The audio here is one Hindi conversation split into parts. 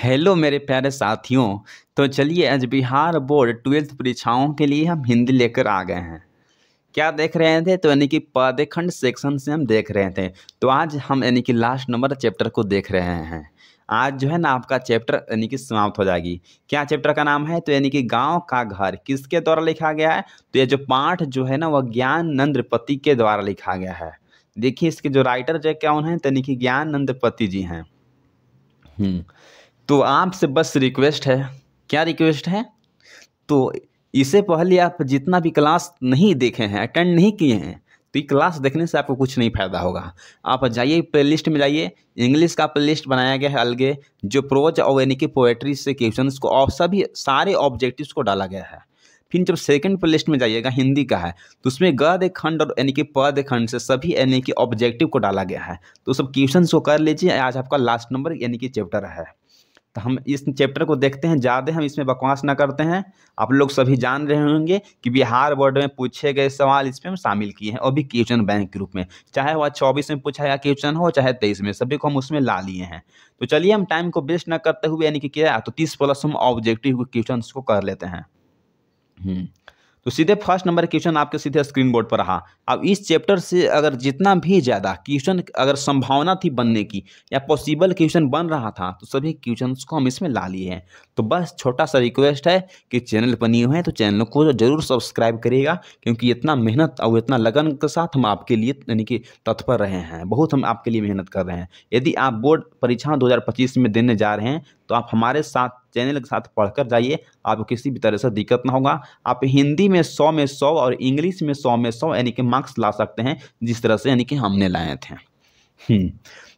हेलो मेरे प्यारे साथियों। तो चलिए आज बिहार बोर्ड 12th परीक्षाओं के लिए हम हिंदी लेकर आ गए हैं। क्या देख रहे थे? तो यानी कि पदखंड सेक्शन से हम देख रहे थे। तो आज हम यानी कि लास्ट नंबर चैप्टर को देख रहे हैं। आज जो है ना आपका चैप्टर यानी कि समाप्त हो जाएगी। क्या चैप्टर का नाम है? तो यानी कि गांव का घर किसके द्वारा लिखा गया है? तो ये जो पाठ जो है ना वह ज्ञाननंद के द्वारा लिखा गया है। देखिए इसके जो राइटर जो कौन है? तो यानी कि ज्ञाननंद जी हैं। हम्म तो आपसे बस रिक्वेस्ट है। क्या रिक्वेस्ट है? तो इससे पहले आप जितना भी क्लास नहीं देखे हैं, अटेंड नहीं किए हैं, तो ये क्लास देखने से आपको कुछ नहीं फ़ायदा होगा। आप जाइए प्लेलिस्ट में जाइए, इंग्लिश का प्लेलिस्ट बनाया गया है अलगे, जो प्रोज और यानी कि पोएट्री से क्वेश्चंस को और सभी सारे ऑब्जेक्टिव्स को डाला गया है। फिर जब सेकंड प्लेलिस्ट में जाइएगा, हिंदी का है, तो उसमें गद्य खंड और यानी कि पद खंड से सभी यानी कि ऑब्जेक्टिव को डाला गया है। तो सब क्वेश्चंस को कर लीजिए। आज आपका लास्ट नंबर यानी कि चैप्टर है। तो हम इस चैप्टर को देखते हैं, ज़्यादा हम इसमें बकवास ना करते हैं। आप लोग सभी जान रहे होंगे कि बिहार बोर्ड में पूछे गए सवाल इसमें हम शामिल किए हैं, और भी क्वेश्चन बैंक के रूप में, चाहे वह 24 में पूछा गया क्वेश्चन हो चाहे 23 में, सभी को हम उसमें ला लिए हैं। तो चलिए हम टाइम को वेस्ट ना करते हुए यानी कि क्या तो 30+ हम ऑब्जेक्टिव क्वेश्चन को कर लेते हैं। तो सीधे फर्स्ट नंबर क्वेश्चन आपके सीधे स्क्रीन बोर्ड पर रहा। अब इस चैप्टर से अगर जितना भी ज़्यादा क्वेश्चन अगर संभावना थी बनने की या पॉसिबल क्वेश्चन बन रहा था, तो सभी क्वेश्चंस को हम इसमें ला लिए हैं। तो बस छोटा सा रिक्वेस्ट है कि चैनल पर न्यू है तो चैनल को ज़रूर सब्सक्राइब करिएगा, क्योंकि इतना मेहनत और इतना लगन के साथ हम आपके लिए यानी कि तत्पर रहे हैं। बहुत हम आपके लिए मेहनत कर रहे हैं। यदि आप बोर्ड परीक्षा 2025 में देने जा रहे हैं, तो आप हमारे साथ चैनल के साथ पढ़कर जाइए, आपको किसी भी तरह से दिक्कत ना होगा। आप हिंदी में 100 में 100 और इंग्लिश में 100 में 100 यानी कि मार्क्स ला सकते हैं, जिस तरह से यानी कि हमने लाए थे।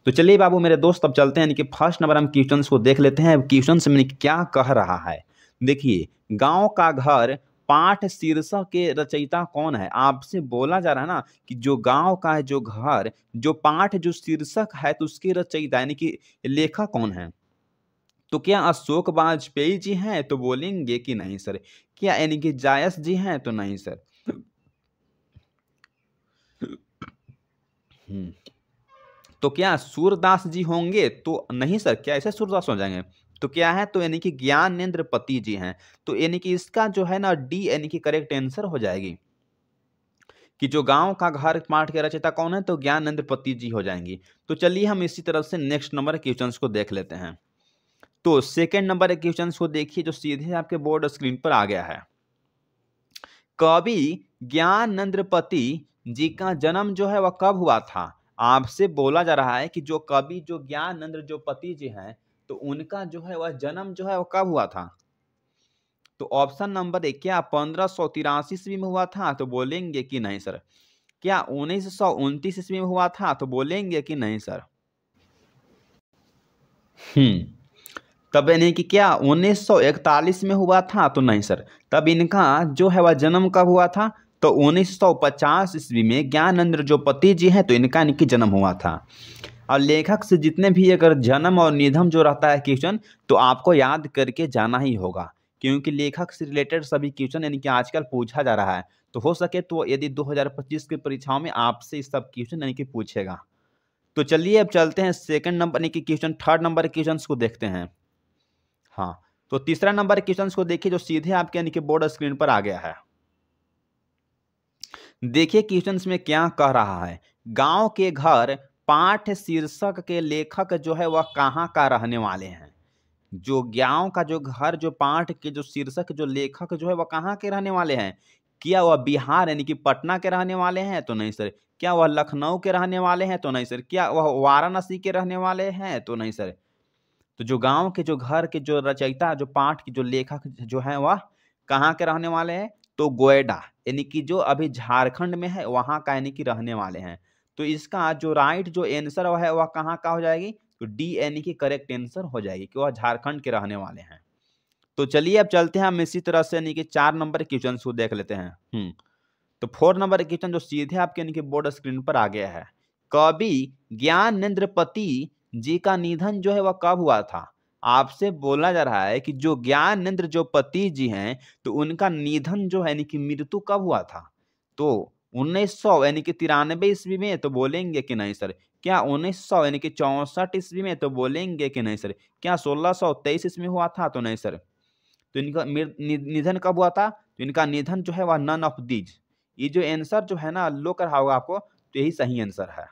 तो चलिए बाबू मेरे दोस्त, अब चलते हैं यानी कि फर्स्ट नंबर हम क्वेश्चंस को देख लेते हैं। क्वेश्चंस में क्या कह रहा है, देखिए। गांव का घर पाठ शीर्षक के रचयिता कौन है? आपसे बोला जा रहा है ना कि जो गांव का है जो घर, जो पाठ जो शीर्षक है, तो उसके रचयिता यानी कि लेखक कौन है? तो क्या अशोक वाजपेयी जी हैं? तो बोलेंगे कि नहीं सर। क्या यानी कि जायस जी हैं? तो नहीं सर। तो क्या सूरदास जी होंगे? तो नहीं सर। क्या ऐसे सूरदास हो जाएंगे? तो क्या है? तो यानी कि ज्ञानेंद्र जी हैं। तो यानी कि इसका जो है ना डी यानी कि करेक्ट आंसर हो जाएगी कि जो गांव का घर पाठ के रचयिता कौन है? तो ज्ञानेंद्र जी हो जाएंगी। तो चलिए हम इसी तरह से नेक्स्ट नंबर क्वेश्चंस को देख लेते हैं। तो सेकंड नंबर क्वेश्चन को देखिए, जो सीधे आपके बोर्ड स्क्रीन पर आ गया है। कवि ज्ञाननंद्रपति जी का जन्म जो है वह कब हुआ था? आपसे बोला जा रहा है कि जो कवि जो ज्ञाननंद जो पति जी हैं, तो उनका जो है वह जन्म जो है वह कब हुआ था? तो ऑप्शन नंबर 1, क्या 1583 ईस्वी में हुआ था? तो बोलेंगे कि नहीं सर। क्या 1929 ईस्वी में हुआ था? तो बोलेंगे कि नहीं सर। तब यानी कि क्या 1941 में हुआ था? तो नहीं सर। तब इनका जो है वह जन्म कब हुआ था? तो 1950 ईस्वी में ज्ञानेंद्र जो पति जी हैं, तो इनका इनकी जन्म हुआ था। और लेखक से जितने भी अगर जन्म और निधन जो रहता है क्वेश्चन, तो आपको याद करके जाना ही होगा, क्योंकि लेखक से रिलेटेड सभी क्वेश्चन यानी कि आजकल पूछा जा रहा है। तो हो सके तो यदि 2025 की परीक्षाओं में आपसे इस सब क्वेश्चन यानी कि पूछेगा। तो चलिए अब चलते हैं सेकंड नंबर यानी कि क्वेश्चन थर्ड नंबर क्वेश्चन को देखते हैं। हाँ, तो तीसरा नंबर क्वेश्चन को देखिए, जो सीधे आपके यानी कि बोर्ड स्क्रीन पर आ गया है। देखिए क्वेश्चन में क्या कह रहा है। गांव के घर पाठ शीर्षक के लेखक जो है वह कहाँ का रहने वाले हैं? जो गांव का जो घर जो पाठ के जो शीर्षक जो लेखक जो है वह कहाँ के रहने वाले हैं? क्या वह बिहार यानी कि पटना के रहने वाले हैं? तो नहीं सर। क्या वह लखनऊ के रहने वाले हैं? तो नहीं सर। क्या वह वाराणसी के रहने वाले हैं? तो नहीं सर। तो जो गांव के जो घर के जो रचयिता जो पाठ के जो लेखक जो है वह कहाँ के रहने वाले हैं? तो गोएडा यानी कि जो अभी झारखंड में है वहां का यानी कि रहने वाले हैं। तो इसका जो राइट जो आंसर है वह कहाँ का हो जाएगी? तो डी यानी कि करेक्ट आंसर हो जाएगी कि वह झारखंड के रहने वाले हैं। तो चलिए अब चलते हैं हम इसी तरह से यानी कि 4 नंबर क्वेश्चन को देख लेते हैं। तो 4 नंबर क्वेश्चन जो सीधे आपके यानी कि बोर्ड स्क्रीन पर आ गया है। कवि ज्ञानेंद्रपति जी का निधन जो है वह कब हुआ था? आपसे बोला जा रहा है कि जो ज्ञानेंद्र जो पति जी हैं, तो उनका निधन जो है यानी कि मृत्यु कब हुआ था? तो 1900 यानी कि 93 ईस्वी में? तो बोलेंगे कि नहीं सर। क्या 1900 यानी कि 64 ईस्वी में? तो बोलेंगे कि नहीं सर। क्या 1623 ईस्वी में हुआ था? तो नहीं सर। तो इनका निधन कब हुआ था? तो इनका निधन जो है वह नन ऑफ दीज, ये जो आंसर जो है ना लो कर रहा होगा आपको, तो यही सही आंसर है।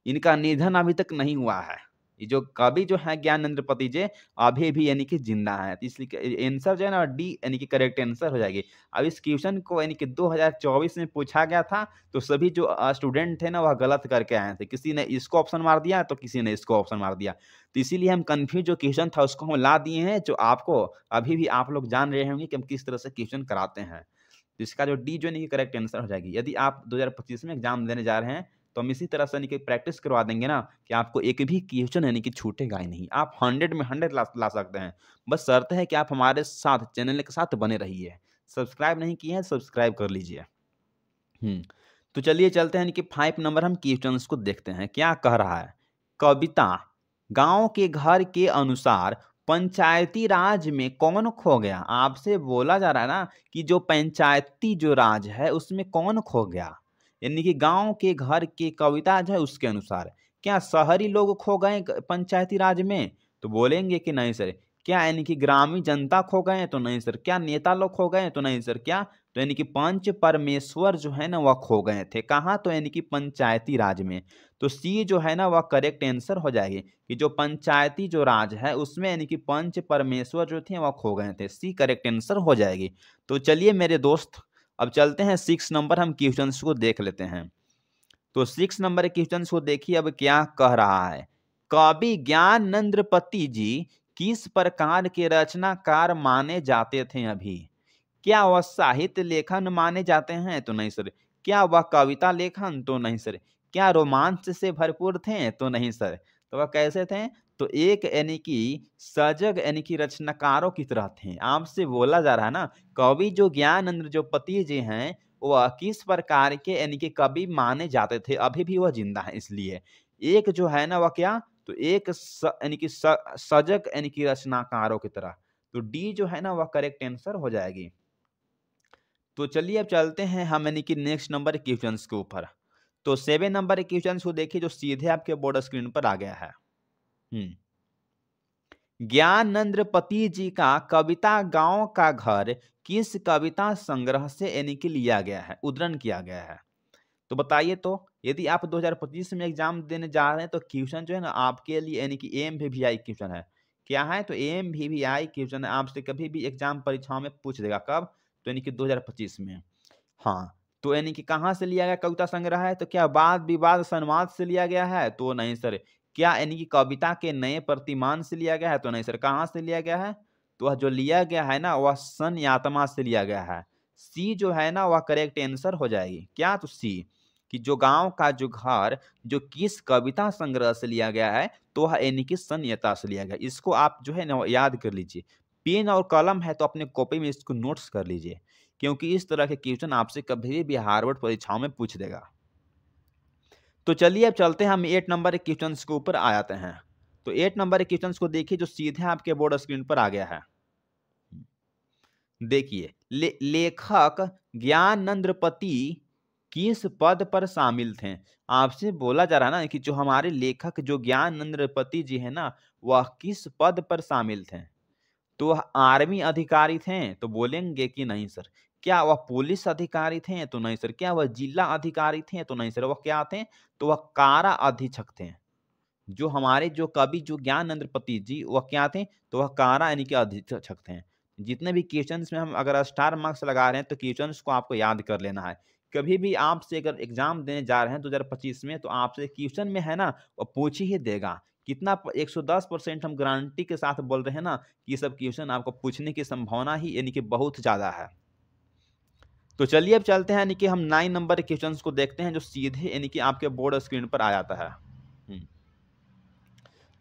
इनका निधन अभी तक नहीं हुआ है। ये जो कवि जो है ज्ञानेंद्र पति जी अभी भी यानी कि जिंदा है, तो इसलिए आंसर जो है ना डी यानी कि करेक्ट आंसर हो जाएगी। अब इस क्वेश्चन को यानी कि 2024 में पूछा गया था, तो सभी जो स्टूडेंट थे ना वह गलत करके आए थे। किसी ने इसको ऑप्शन मार दिया तो किसी ने इसको ऑप्शन मार दिया, तो इसीलिए हम कंफ्यूज जो क्वेश्चन था उसको हम ला दिए हैं, जो आपको अभी भी आप लोग जान रहे होंगे कि हम किस तरह से क्वेश्चन कराते हैं। तो इसका जो डी जो है करेक्ट आंसर हो जाएगी। यदि आप 2025 में एग्जाम देने जा रहे हैं तो हम इसी तरह से यानी कि प्रैक्टिस करवा देंगे ना कि आपको एक भी क्वेश्चन यानी कि छूटेगा ही नहीं। आप 100 में 100 ला सकते हैं। बस शर्त है कि आप हमारे साथ चैनल के साथ बने रहिए। सब्सक्राइब नहीं किए हैं, सब्सक्राइब कर लीजिए। तो चलिए चलते हैं यानी कि 5 नंबर हम क्वेश्चंस को देखते हैं क्या कह रहा है। कविता गांव के घर के अनुसार पंचायती राज में कौन खो गया? आपसे बोला जा रहा है ना कि जो पंचायती जो राज है उसमें कौन खो गया, यानी कि गांव के घर के कविता जो है उसके अनुसार क्या शहरी लोग खो गए पंचायती राज में? तो बोलेंगे कि नहीं सर। क्या यानी कि ग्रामीण जनता खो गए? तो नहीं सर। क्या नेता लोग खो गए? तो नहीं सर। क्या? तो यानी कि पंच परमेश्वर जो है ना वह खो गए थे। कहाँ? तो यानी कि पंचायती राज में। तो सी जो है ना वह करेक्ट आंसर हो जाएगी कि जो पंचायती जो राज है उसमें यानी कि पंच परमेश्वर जो थे वह खो गए थे। सी करेक्ट आंसर हो जाएगी। तो चलिए मेरे दोस्त अब चलते हैं 6 नंबर हम क्वेश्चंस को देख लेते हैं। तो 6 नंबर क्वेश्चंस को देखिए अब क्या कह रहा है। कवि ज्ञानेंद्र पति जी किस प्रकार के रचनाकार माने जाते थे अभी? क्या वह साहित्य लेखन माने जाते हैं? तो नहीं सर। क्या वह कविता लेखन? तो नहीं सर। क्या रोमांच से भरपूर थे? तो नहीं सर। तो वह कैसे थे? तो एक यानी कि सजग यानी कि रचनाकारों की तरह थे। आपसे बोला जा रहा है ना कवि जो ज्ञानेंद्र जो पति जी हैं वह किस प्रकार के यानी कि कवि माने जाते थे, अभी भी वह जिंदा है इसलिए। एक जो है ना वह क्या? तो एक यानी कि सजग यानी कि रचनाकारों की तरह। तो डी जो है ना वह करेक्ट आंसर हो जाएगी। तो चलिए अब चलते हैं हम यानी कि नेक्स्ट नंबर क्वेश्चंस के ऊपर। तो 7 नंबर क्वेश्चंस को देखिए जो सीधे आपके बोर्ड स्क्रीन पर आ गया है। ज्ञानेंद्र पति जी का कविता गांव का घर किस कविता संग्रह से यानी कि लिया गया है, उद्धरण किया गया है? तो बताइए तो यदि आप 2025 में एग्जाम देने जा रहे हैं तो क्वेश्चन जो है ना आपके लिए यानी कि एमवीवीआई क्वेश्चन है। क्या है? तो एमवीवीआई क्वेश्चन है, आपसे कभी भी एग्जाम परीक्षाओं में पूछ देगा। कब? तो यानी कि 2025 में। हाँ, तो यानी कि कहाँ से लिया गया कविता संग्रह है? तो क्या वाद विवाद संवाद से लिया गया है? तो नहीं सर। क्या यानी कि कविता के नए प्रतिमान से लिया गया है? तो नहीं सर। कहाँ से लिया गया है? तो वह जो लिया गया है ना वह सन यातमा से लिया गया है। सी जो है ना वह करेक्ट आंसर हो जाएगी। क्या? तो सी कि जो गांव का जो घर जो किस कविता संग्रह से लिया गया है तो वह यानी कि सन्यता से लिया गया। इसको आप जो है ना याद कर लीजिए। पेन और कलम है तो अपने कॉपी में इसको नोट्स कर लीजिए, क्योंकि इस तरह के क्वेश्चन आपसे कभी भी हार्वर्ड परीक्षाओं में पूछ देगा। तो चलिए अब चलते हैं हम 8 नंबर के क्वेश्चंस के ऊपर आ जाते हैं। तो 8 नंबर के क्वेश्चंस को देखिए जो सीधे आपके बोर्ड स्क्रीन पर आ गया है। देखिए लेखक ज्ञानेंद्र पति किस पद पर शामिल थे? आपसे बोला जा रहा है ना कि जो हमारे लेखक जो ज्ञानेंद्र पति जी है ना वह किस पद पर शामिल थे? तो वह आर्मी अधिकारी थे? तो बोलेंगे कि नहीं सर। क्या वह पुलिस अधिकारी थे? तो नहीं सर। क्या वह जिला अधिकारी थे? तो नहीं सर। वह क्या थे? तो वह कारा अधीक्षक थे। जो हमारे जो कवि जो ज्ञानेंद्र पति जी वह क्या थे? तो वह कारा यानी कि अधीक्षक थे। जितने भी क्वेश्चंस में हम अगर स्टार मार्क्स लगा रहे हैं तो क्वेश्चंस को आपको याद कर लेना है। कभी भी आपसे अगर एग्जाम देने जा रहे हैं 2025 में तो आपसे क्वेश्चन में है ना वो पूछ ही देगा। कितना 110% हम गारंटी के साथ बोल रहे हैं ना कि ये सब क्वेश्चन आपको पूछने की संभावना ही यानी कि बहुत ज्यादा है। तो चलिए अब चलते हैं यानी कि हम 9 नंबर क्वेश्चंस को देखते हैं जो सीधे यानी कि आपके बोर्ड स्क्रीन पर आ जाता है।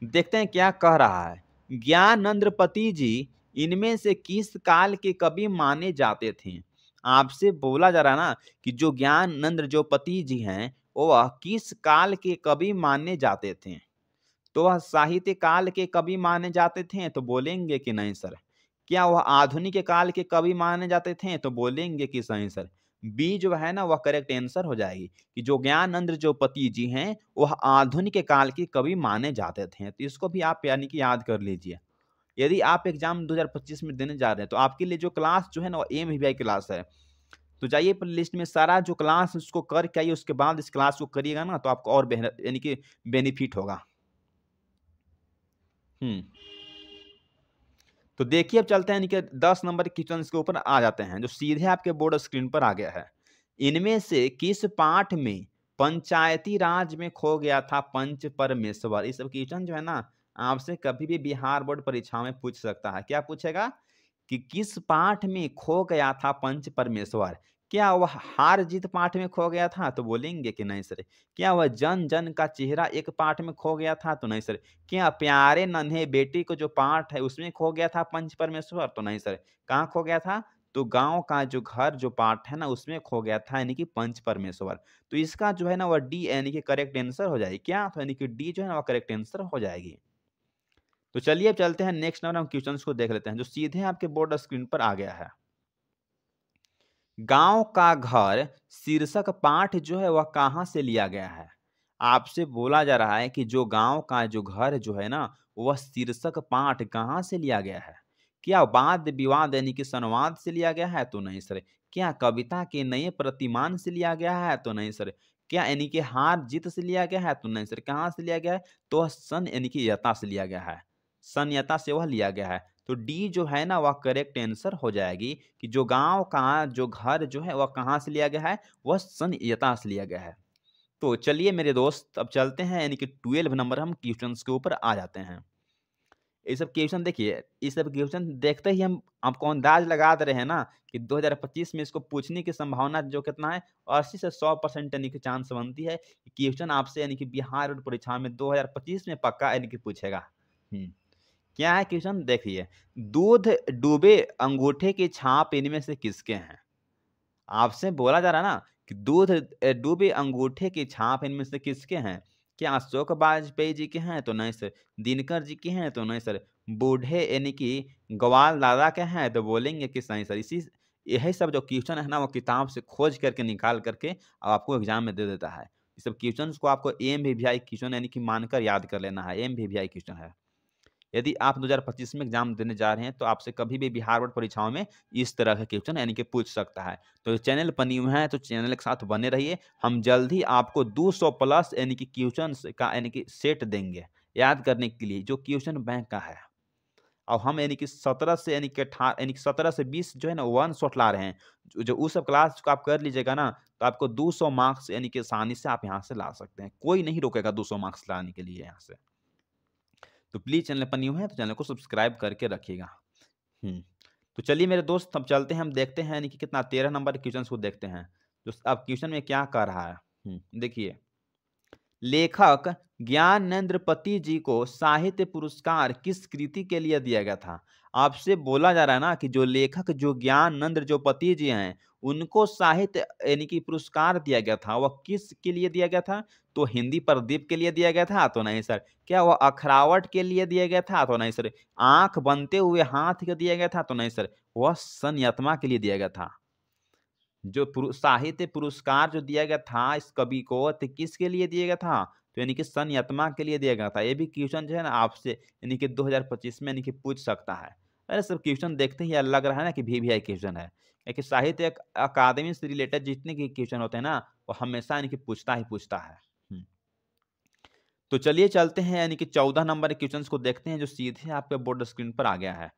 देखते हैं क्या कह रहा है। ज्ञानेंद्र पति जी इनमें से किस काल के कवि माने जाते थे? आपसे बोला जा रहा है ना कि जो ज्ञानेंद्र जो पति जी हैं वह किस काल के कवि माने जाते थे? तो वह साहित्य काल के कवि माने जाते थे? तो बोलेंगे कि नहीं सर। क्या वह आधुनिक काल के कवि माने जाते थे? तो बोलेंगे कि सही सर। बी जो है ना वह करेक्ट आंसर हो जाएगी कि जो ज्ञानानंद जो पति जी हैं वह आधुनिक काल के कवि माने जाते थे। तो इसको भी आप यानी कि याद कर लीजिए। यदि आप एग्जाम 2025 में देने जा रहे हैं तो आपके लिए जो क्लास जो है ना वो एमवीआई क्लास है। तो जाइए प्लेलिस्ट में सारा जो क्लास उसको करके आइए, उसके बाद इस क्लास को करिएगा ना तो आपको और यानी कि बेनिफिट होगा। तो देखिए अब चलते हैं यानी कि 10 नंबर के क्वेश्चन के ऊपर आ जाते हैं जो सीधे आपके बोर्ड स्क्रीन पर आ गया है। इनमें से किस पाठ में पंचायती राज में खो गया था पंच परमेश्वर? ये सब क्वेश्चन जो है ना आपसे कभी भी बिहार बोर्ड परीक्षा में पूछ सकता है। क्या पूछेगा कि किस पाठ में खो गया था पंच परमेश्वर? क्या वह हार जीत पाठ में खो गया था? तो बोलेंगे कि नहीं सर। क्या वह जन जन का चेहरा एक पाठ में खो गया था? तो नहीं सर। क्या प्यारे नन्हे बेटी को जो पाठ है उसमें खो गया था पंच परमेश्वर? तो नहीं सर। कहाँ खो गया था? तो गांव का जो घर जो पाठ है ना उसमें खो गया था यानी कि पंच परमेश्वर। तो इसका जो है ना वह डी यानी कि करेक्ट आंसर हो जाएगी। क्या? तो यानी कि डी जो है ना वह करेक्ट आंसर हो जाएगी। तो चलिए अब चलते हैं नेक्स्ट नंबर हम क्वेश्चंस को देख लेते हैं जो सीधे आपके बोर्ड स्क्रीन पर आ गया है। गांव का घर शीर्षक पाठ जो है वह कहां से लिया गया है? आपसे बोला जा रहा है कि जो गांव का जो घर जो है ना वह शीर्षक पाठ कहां से लिया गया है? क्या वाद विवाद यानी कि संवाद से लिया गया है? तो नहीं सर। क्या कविता के नए प्रतिमान से लिया गया है? तो नहीं सर। क्या यानी कि हार जीत से लिया गया है? तो नहीं सर। कहां से लिया गया है? तो वह सन यानी कि यता से लिया गया है। संयता से वह लिया गया है। तो डी जो है ना वह करेक्ट आंसर हो जाएगी कि जो गांव का जो घर जो है वह कहाँ से लिया गया है? वह संयता से लिया गया है। तो चलिए मेरे दोस्त अब चलते हैं यानी कि 12 नंबर हम क्वेश्चंस के ऊपर आ जाते हैं। ये सब क्वेश्चन देखिए, ये सब क्वेश्चन देखते ही हम आपको अंदाज लगा दे रहे हैं ना कि 2025 में इसको पूछने की संभावना जो कितना है 80 से 100% यानी कि चांस बनती है कि क्वेश्चन आपसे यानी कि बिहार बोर्ड परीक्षा में 2025 में पक्का यानी कि पूछेगा। क्या है क्वेश्चन देखिए, दूध डूबे अंगूठे की छाप इनमें से किसके हैं? आपसे बोला जा रहा है ना कि दूध डूबे अंगूठे की छाप इनमें से किसके हैं? क्या अशोक वाजपेयी जी के हैं? तो नहीं सर। दिनकर जी के हैं? तो नहीं सर। बूढ़े यानी कि ग्वाल दादा के हैं? तो बोलेंगे कि नहीं सर। इसी यही सब जो क्वेश्चन है ना वो किताब से खोज करके निकाल करके अब आपको एग्जाम में दे देता है। इस सब क्वेश्चन को आपको एमवीवीआई क्वेश्चन यानी कि मानकर याद कर लेना है। एमवीवीआई क्वेश्चन है। यदि आप 2025 में एग्जाम देने जा रहे हैं तो आपसे कभी भी बिहार बोर्ड परीक्षाओं में इस तरह के क्वेश्चन यानी कि पूछ सकता है। तो चैनल पर न्यू है तो चैनल के साथ बने रहिए। हम जल्द ही आपको 200 प्लस यानी कि क्वेश्चन का यानी कि सेट देंगे याद करने के लिए जो क्वेश्चन बैंक का है। और हम यानी कि 17 से यानी कि 18 यानी कि 17 से 20 जो है ना वन शॉट ला रहे हैं। जो उस सब क्लास को आप कर लीजिएगा ना तो आपको 200 मार्क्स यानी कि आसानी से आप यहाँ से ला सकते हैं। कोई नहीं रोकेगा 200 मार्क्स लाने के लिए यहाँ से। तो प्लीज़ चैनल पर न्यू है तो चैनल को सब्सक्राइब करके रखिएगा। तो चलिए मेरे दोस्त अब चलते हैं हम देखते हैं यानी कि कितना 13 नंबर के क्वेश्चन को देखते हैं। जो अब क्वेश्चन में क्या कह रहा है देखिए, लेखक ज्ञानेंद्रपति जी को साहित्य पुरस्कार किस कृति के लिए दिया गया था? आपसे बोला जा रहा है ना कि जो लेखक जो ज्ञानेंद्र जो पति जी हैं उनको साहित्य यानी कि पुरस्कार दिया गया था वह किस के लिए दिया गया था? तो हिंदी प्रदीप के लिए दिया गया था? तो नहीं सर। क्या वह अखरावट के लिए दिया गया था? तो नहीं सर। आंख बनते हुए हाथ के दिया गया था? तो नहीं सर। वह संयतमा के लिए दिया गया था। जो साहित्य पुरस्कार जो दिया गया था इस कवि को तो किसके लिए दिया गया था? तो यानी कि संयतमा के लिए दिया गया था। ये भी क्वेश्चन जो है ना आपसे यानी कि 2025 में यानी कि पूछ सकता है। अरे सब क्वेश्चन देखते ही लग रहा है ना कि वीवीआई क्वेश्चन है। क्योंकि साहित्य अकादमी से रिलेटेड जितने भी क्वेश्चन होते हैं ना वो हमेशा यानी कि पूछता ही पूछता है। तो चलिए चलते हैं यानी कि 14 नंबर क्वेश्चन को देखते हैं जो सीधे आपके बोर्ड स्क्रीन पर आ गया है।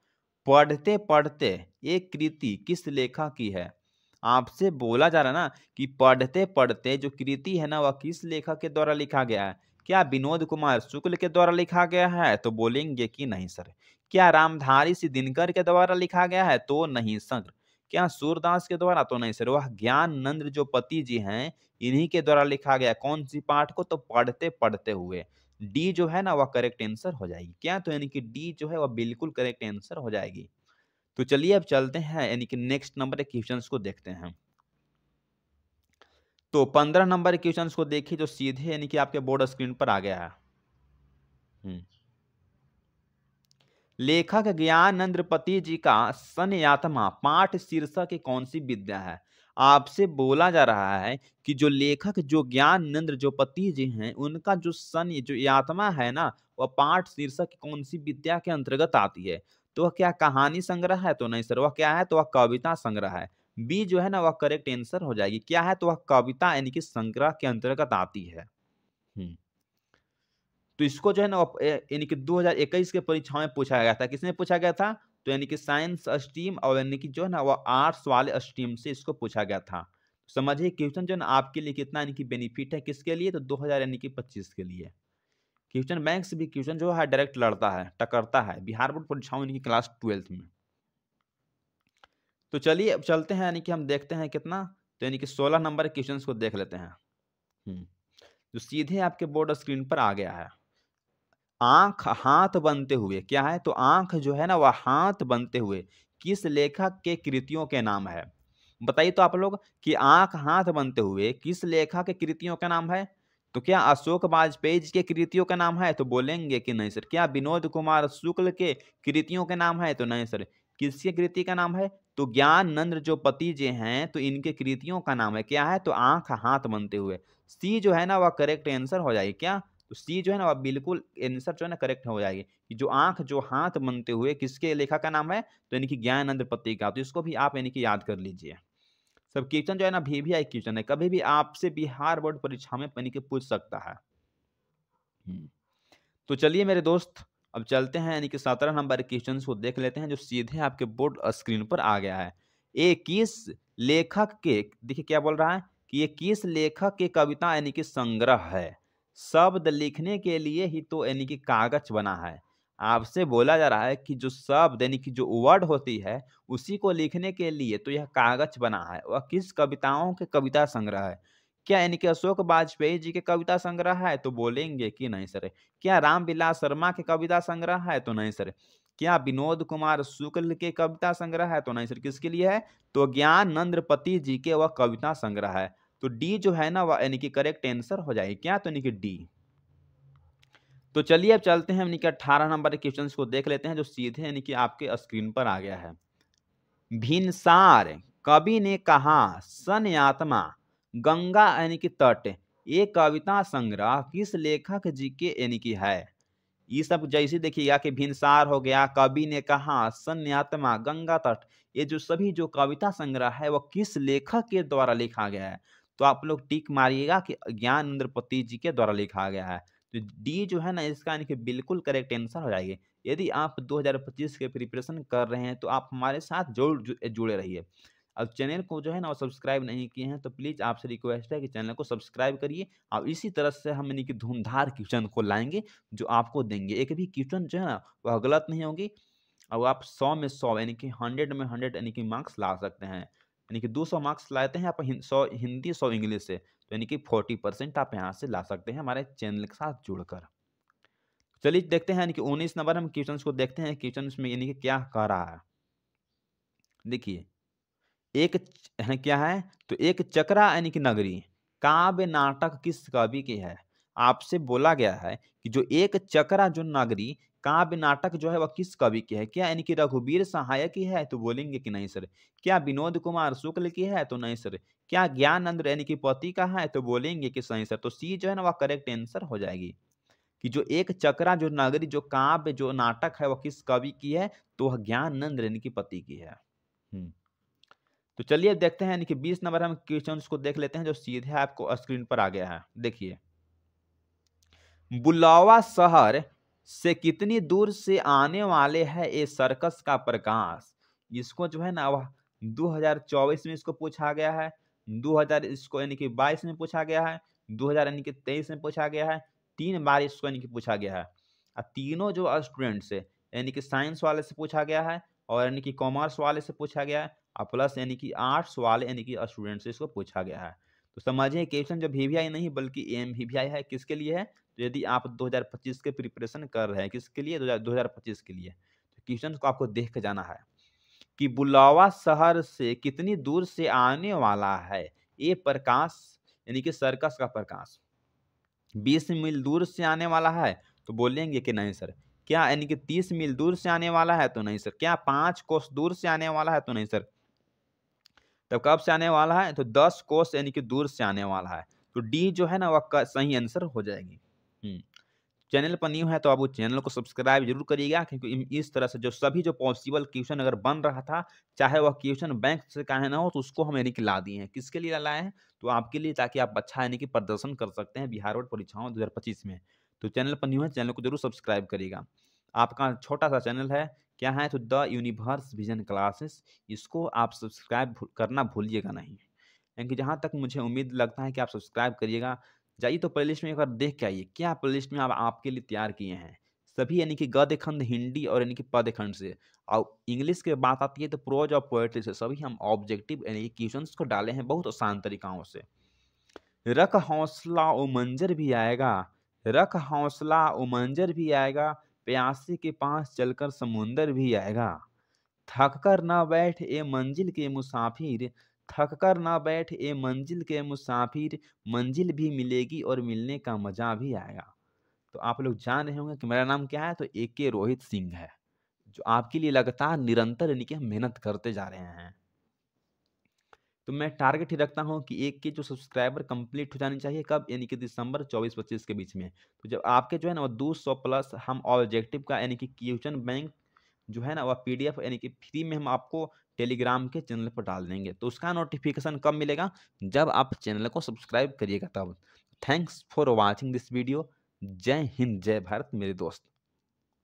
पढ़ते पढ़ते एक कृति किस लेखक की है? आपसे बोला जा रहा है ना कि पढ़ते पढ़ते जो कृति है ना वह किस लेखक के द्वारा लिखा गया है? क्या विनोद कुमार शुक्ल के द्वारा लिखा गया है? तो बोलेंगे कि नहीं सर। क्या रामधारी सिंह दिनकर के द्वारा लिखा गया है? तो नहीं सर। क्या सूरदास के द्वारा? तो नहीं सर। वह ज्ञानानंद जो पति जी हैं इन्हीं के द्वारा लिखा गया। कौन सी पाठ को? तो पढ़ते पढ़ते हुए। डी जो है ना वह करेक्ट आंसर हो जाएगी। क्या? तो यानी कि डी जो है वह बिल्कुल करेक्ट आंसर हो जाएगी। तो चलिए अब चलते हैं यानी कि नेक्स्ट नंबर के क्वेश्चंस को देखते हैं। तो 15 नंबर के क्वेश्चंस को देखिए जो सीधे यानी कि आपके बोर्ड स्क्रीन पर आ गया है। लेखक ज्ञानेंद्रपति जी का संयातमा पाठ शीर्षक की कौन सी विद्या है? आपसे बोला जा रहा है कि जो लेखक जो ज्ञानेंद्र जो पति जी हैं, उनका जो सन जो ये आत्मा है ना, वह पाठ शीर्षक कौन सी विद्या के अंतर्गत आती है? तो वह क्या कहानी संग्रह है? तो नहीं सर। वह क्या है? तो वह कविता संग्रह है। बी जो है ना, वह करेक्ट आंसर हो जाएगी। क्या है? तो वह कविता यानी कि संग्रह के अंतर्गत आती है। तो इसको जो है ना यानी कि 2021 के परीक्षाओं में पूछा गया था। किसमें पूछा गया था? तो यानी कि साइंस स्ट्रीम और यानी कि जो है ना वह आर्ट्स वाले स्ट्रीम से इसको पूछा गया था। समझिए क्वेश्चन जो है ना आपके लिए कितना यानी कि बेनिफिट है, किसके लिए? तो 2000 यानी कि 25 के लिए। क्वेश्चन बैंक से भी क्वेश्चन जो है डायरेक्ट लड़ता है, टकरता है बिहार बोर्ड परीक्षाओं यानी कि क्लास 12th में। तो चलिए अब चलते हैं यानी कि हम देखते हैं कितना, तो यानी कि 16 नंबर क्वेश्चन को देख लेते हैं। जो सीधे आपके बोर्ड स्क्रीन पर आ गया है। आंख हाथ बनते हुए, क्या है? तो आंख जो है ना वह हाथ बनते हुए किस लेखक के कृतियों के नाम है? बताइए तो आप लोग कि आंख हाथ बनते हुए किस लेखक के कृतियों का नाम है? तो क्या अशोक वाजपेयी जी के कृतियों का नाम है? तो बोलेंगे कि नहीं सर। क्या विनोद कुमार शुक्ल के कृतियों के नाम है? तो नहीं सर। किसके कृति का नाम है? तो ज्ञानेंद्र जो पति जी हैं, तो इनके कृतियों का नाम है। क्या है? तो आंख हाथ बनते हुए। सी जो है ना वह करेक्ट आंसर हो जाएगी। क्या? तो सी जो है ना वह बिल्कुल आंसर जो है ना करेक्ट हो जाएगी कि जो आंख जो हाथ बनते हुए किसके लेखा का नाम है? तो यानी कि ज्ञानेंद्र पति का। तो इसको भी आप यानी कि याद कर लीजिए। सब क्वेश्चन जो है ना वीवीआई क्वेश्चन है, कभी भी आपसे बिहार बोर्ड परीक्षा में यानी कि पूछ सकता है। तो चलिए मेरे दोस्त अब चलते हैं यानी कि 17 नंबर क्वेश्चन को देख लेते हैं जो सीधे आपके बोर्ड स्क्रीन पर आ गया है। ये किस लेखक के, देखिए क्या बोल रहा है कि ये किस लेखक के कविता यानी कि संग्रह है? शब्द लिखने के लिए ही तो यानी कि कागज बना है। आपसे बोला जा रहा है कि जो शब्द यानी कि जो वर्ड होती है उसी को लिखने के लिए तो यह कागज बना है। वह किस कविताओं के कविता संग्रह है? क्या यानी कि अशोक वाजपेयी जी के कविता संग्रह है? तो बोलेंगे कि नहीं सर। क्या रामविलास शर्मा के कविता संग्रह है? तो नहीं सर। क्या विनोद कुमार शुक्ल के कविता संग्रह है? तो नहीं सर। किसके लिए है? तो ज्ञानेंद्र पति जी के वह कविता संग्रह है। तो डी जो है ना वह यानी कि करेक्ट आंसर हो जाएगी। क्या? तो यानी कि डी। तो चलिए अब चलते हैं यानी कि 18 नंबर के क्वेश्चन को देख लेते हैं जो सीधे यानी कि आपके स्क्रीन पर आ गया है। भिनसार कवि ने कहा सन आत्मा गंगा यानी कि तट, ये कविता संग्रह किस लेखक जी के यानी कि है? ये सब जैसे देखिएगा कि भिनसार हो गया, कवि ने कहा, सन्यात्मा, गंगा तट, ये जो सभी जो कविता संग्रह है वो किस लेखक के द्वारा लिखा गया है? तो आप लोग टिक मारिएगा कि ज्ञानेंद्र पति जी के द्वारा लिखा गया है। तो डी जो है ना इसका यानी कि बिल्कुल करेक्ट आंसर हो जाएगी। यदि आप 2025 के प्रिपरेशन कर रहे हैं तो आप हमारे साथ जरूर जुड़े रहिए। अब चैनल को जो है ना वो सब्सक्राइब नहीं किए हैं तो प्लीज़ आपसे रिक्वेस्ट है कि चैनल को सब्सक्राइब करिए। और इसी तरह से हम यानी कि धुंधार क्वेश्चन को लाएंगे जो आपको देंगे। एक भी क्वेश्चन जो है ना वह गलत नहीं होगी और आप 100 में 100 यानी कि 100 में 100 यानी कि मार्क्स ला सकते हैं। यानी कि 200 मार्क्स लाते हैं आप 100 हिंदी 100 इंग्लिश से, तो यानी कि 40% आप यहाँ से ला सकते हैं हमारे चैनल के साथ जुड़कर। चलिए देखते हैं यानी कि 19 नंबर हम क्वेश्चन को देखते हैं। क्वेश्चन में यानी कि क्या कह रहा है, देखिए एक क्या है? तो एक चक्रा यानी कि नगरी काव्य नाटक किस कवि की है? आपसे बोला गया है कि जो एक चक्रा जो नगरी काव्य नाटक जो है वह किस कवि की है? क्या यानी कि रघुवीर सहाय की है? तो बोलेंगे कि नहीं सर। क्या विनोद कुमार शुक्ल की है? तो नहीं सर। क्या ज्ञानेंद्र यानी कि पति का है? तो बोलेंगे कि सही सर। तो सी जो है ना वह करेक्ट आंसर हो जाएगी कि जो एक चक्रा जो नगरी जो काव्य जो नाटक है वह किस कवि की है? तो वह ज्ञानेंद्र यानी कि पति की है। तो चलिए अब देखते हैं यानी कि 20 नंबर हम क्वेश्चंस को देख लेते हैं जो सीधे आपको स्क्रीन पर आ गया है। देखिए बुलावा शहर से कितनी दूर से आने वाले है ये सर्कस का प्रकाश? इसको जो है ना वह 2024 में इसको पूछा गया है, 2000 इसको यानी कि 22 में पूछा गया है, 2000 यानी कि 23 में पूछा गया है, 3 बार इसको यानी कि पूछा गया है। और तीनों जो स्टूडेंट्स है यानी कि साइंस वाले से पूछा गया है और यानी कि कॉमर्स वाले से पूछा गया है और प्लस यानी कि आर्ट्स वाले यानी कि स्टूडेंट से इसको पूछा गया है। तो समझिए क्वेश्चन जो वीवीआई नहीं बल्कि एमवीवीआई है, किसके लिए है? तो यदि आप 2025 के प्रिपरेशन कर रहे हैं, किसके लिए? 2025 के लिए, तो क्वेश्चन को आपको देख के जाना है कि बुलावा शहर से कितनी दूर से आने वाला है ये प्रकाश यानी कि सर्कस का प्रकाश? 20 मील दूर से आने वाला है? तो बोलेंगे कि नहीं सर। क्या यानी कि 30 मील दूर से आने वाला है? तो नहीं सर। क्या 5 कोस दूर से आने वाला है? तो नहीं सर। तो कब से आने वाला है, तो 10 कोस यानी कि दूर से आने वाला है। तो डी जो है ना वह सही आंसर हो जाएगी। चैनल पर न्यू है तो आप उस चैनल को सब्सक्राइब जरूर करिएगा, क्योंकि इस तरह से जो सभी जो पॉसिबल क्वेश्चन अगर बन रहा था, चाहे वह क्वेश्चन बैंक से काहे ना हो, तो उसको हम यानी कि ला दिए हैं। किसके लिए लाए हैं, तो आपके लिए, ताकि आप अच्छा यानी कि प्रदर्शन कर सकते हैं बिहार बोर्ड परीक्षाओं 2025 में। तो चैनल पर न्यू है, चैनल को जरूर सब्सक्राइब करिएगा। आपका छोटा सा चैनल है, क्या है, तो द यूनिवर्स विजन क्लासेस, इसको आप सब्सक्राइब करना भूलिएगा नहीं, क्योंकि जहाँ तक मुझे उम्मीद लगता है कि आप सब्सक्राइब करिएगा। जाइए तो प्लेलिस्ट में एक बार देख के आइए, क्या प्लेलिस्ट में आप आपके लिए तैयार किए हैं। सभी यानी कि गद्य खंड हिंदी और यानी कि पद्य खंड से, और इंग्लिश की बात आती है तो प्रोज और पोएट्री से सभी हम ऑब्जेक्टिव यानी कि क्वेश्चंस को डाले हैं बहुत आसान तरीकाओं से। रख हौसला उमंजर भी आएगा, रख हौसला उमंजर भी आएगा, प्यासी के पास चलकर समुंदर भी आएगा। थक कर ना बैठ ए मंजिल के मुसाफिर, थक कर ना बैठ ए मंजिल के मुसाफिर, मंजिल भी मिलेगी और मिलने का मजा भी आएगा। तो आप लोग जान रहे होंगे कि मेरा नाम क्या है, तो AK रोहित सिंह है, जो आपके लिए लगातार निरंतर यानी कि हम मेहनत करते जा रहे हैं। तो मैं टारगेट ही रखता हूँ कि एक के जो सब्सक्राइबर कंप्लीट हो जानी चाहिए, कब, यानी कि दिसंबर 24-25 के बीच में। तो जब आपके जो है ना वो 200 प्लस, हम ऑब्जेक्टिव का यानी कि क्वेश्चन बैंक जो है ना वह PDF यानी कि फ्री में हम आपको टेलीग्राम के चैनल पर डाल देंगे। तो उसका नोटिफिकेशन कब मिलेगा, जब आप चैनल को सब्सक्राइब करिएगा तब। Thanks for watching this video. जय हिंद, जय भारत मेरे दोस्त।